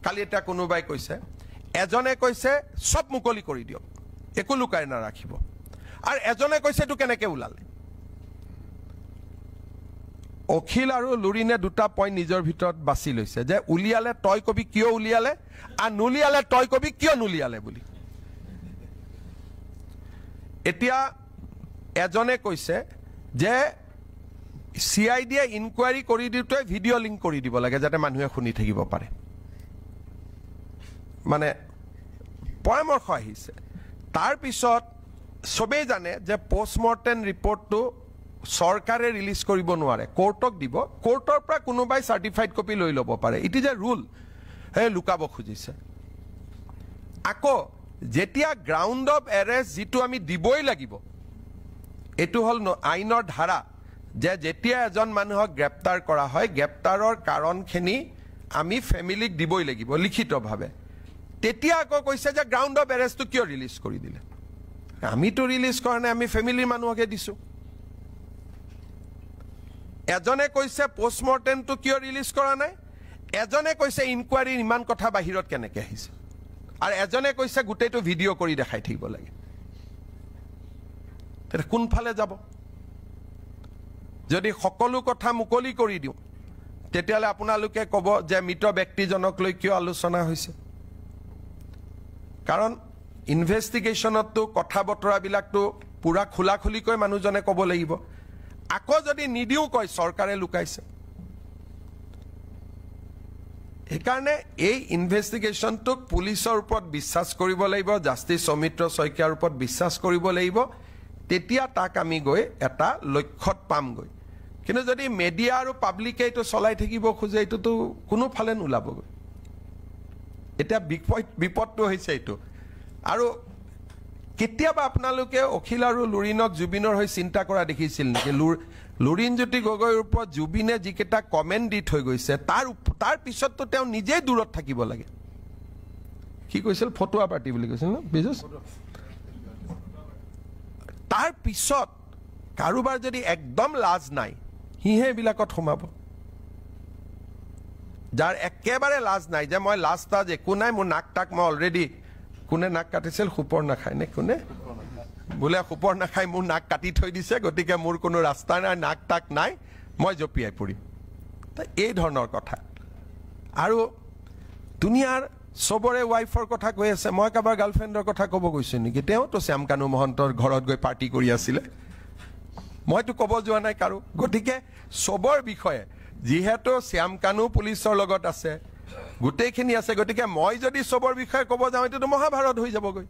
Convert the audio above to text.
কালি এটা কোনোবাই কৈছে এজনে কৈছে সব মুকলি কৰি দিয়ক একো লুকাই নাৰাখিব আৰু এজনে কৈছে এটো কেনেকৈ ওলালে অখিল আৰু লুৰিনে দুটা পইণ্ট নিজৰ ভিতৰত বাছি লৈছে যে উলিয়ালে তই কবি কিয় উলিয়ালে আৰু নুলিয়ালে তই কবি কিয় নুলিয়ালে বুলি এতিয়া এজনে কৈছে যে CIDয়ে ইনকুৱাৰী কৰি দিওঁতে ভিডিঅ' লিংক কৰি দিব লাগে যাতে মানুহে শুনি থাকিব পাৰে মানে পৰামৰ্শ আহিছে তাৰ পিছত সবেই জানে যে পোষ্টমৰ্টেম ৰিপৰ্টটো সৰকাৰে ৰিলিজ কৰিব নোৱাৰে কোৰ্টক দিব কোৰ্টৰ পৰা কোনোবাই চাৰ্টিফাইড কপি লৈ ল'ব পাৰে ইট ইজ এ ৰুল হে লুকাব খুজিছে আকৌ যেতিয়া গ্ৰাউণ্ড অফ এৰেষ্ট যিটো আমি দিবই লাগিব এটো হল আইনৰ ধাৰা যে যেতিয়া এজন মানুহক গ্ৰেপ্তাৰ কৰা হয় গ্ৰেপ্তাৰৰ কাৰণখিনি আমি ফ্যামিলিক দিবই লাগিব লিখিতভাৱে তেতিয়া আকৌ কৈছে যে গ্ৰাউণ্ড অফ এৰেষ্টটো কিয় ৰিলিজ কৰি দিলে আমিতো ৰিলিজ কৰা নাই আমি ফ্যামিলিৰ মানুহকে দিছো এজনে কৈছে পোষ্টমৰ্টেমটো কিয় ৰিলিজ কৰা নাই এজনে কৈছে ইনকুৱাৰীৰ ইমান কথা বাহিৰত কেনেকৈ আহিছে আৰু এজনে কৈছে গোটেইটো ভিডিঅ' কৰি দেখাই থাকিব লাগে তেনে কোনফালে যাব যদি সকলো কথা মুকলি কৰি দিও তেতিয়ালে আপোনালোকে ক'ব যে মৃত ব্যক্তিজনক লৈ কিয় আলোচনা হৈছে কাৰণ ইনভেষ্টিগেশ্যনতটো কথা বতৰাবিলাকটো পুৰা খোলাখুলিকৈ মানুহজনে ক'ব লাগিব আকৌ যদি নিদিও কয় সৰকাৰে লুকাইছে একাৰণে এই ইনভেষ্টিগেশ্যনটোক পুলিচৰ ওপৰত বিশ্বাস কৰিব লাগিব জাষ্টিস সৌমিত্ৰ শইকীয়াৰ ওপৰত বিশ্বাস কৰিব লাগিব তেতিয়া তাক আমি গৈ এটা লক্ষ্যত পামগৈ কিন্তু যদি মিডিয়া আৰু পাব্লিকে এটো চলাই থাকিব খোজে এটোতো কোনো ফালে নোলাবগৈ এটা বিপদটো হৈছে এটো আৰু কেতিয়াবা আপোনালোকে অখিল আৰু লুৰিনক জুবিনৰ হৈ চিন্তা কৰা দেখিছিল নেকি লুৰিনজ্যোতি গগৈৰ ওপৰত জুবিনে যিকেইটা কমেণ্ট দি থৈ গৈছে তাৰ পিছততো তেওঁ নিজেই দূৰত থাকিব লাগে কি কৈছিল ফটোৱা পাৰ্টি বুলি কৈছিল ন বিজুস তাৰ পিছত কাৰোবাৰ যদি একদম লাজ নাই হিহে বিলাকত সোমাব যাৰ একেবাৰে লাজ নাই যে মই লাজ তাজ একো নাই মোৰ নাক টাক মই অলৰেডি কোনে নাক কাটিছিল সুপৰ নাখায় নে কোনে বোলে সুপৰ নাখায় মোৰ নাক কাটি থৈ দিছে গতিকে মোৰ কোনো ৰাস্তা নাই নাক টাক নাই মই জপিয়াই পৰিম এই ধৰণৰ কথা আৰু দুনিয়াৰ সবৰে ওয়াইফৰ কথা কৈ আছে মই কাবাৰ গাৰ্লফ্ৰেণ্ডৰ কথা ক'ব গৈছো নেকি তেওঁতো শ্যামকানু মহন্তৰ ঘৰত গৈ পাৰ্টি কৰি আছিল মইতো ক'ব যোৱা নাই কাৰো গতিকে সবৰ বিষয়ে যিহেতু শ্যামকানু পুলিচৰ লগত আছে গোটেইখিনি আছে গতিকে মই যদি সবৰ বিষয়ে ক'ব যাওঁ এটো মহাভাৰত হৈ যাবগৈ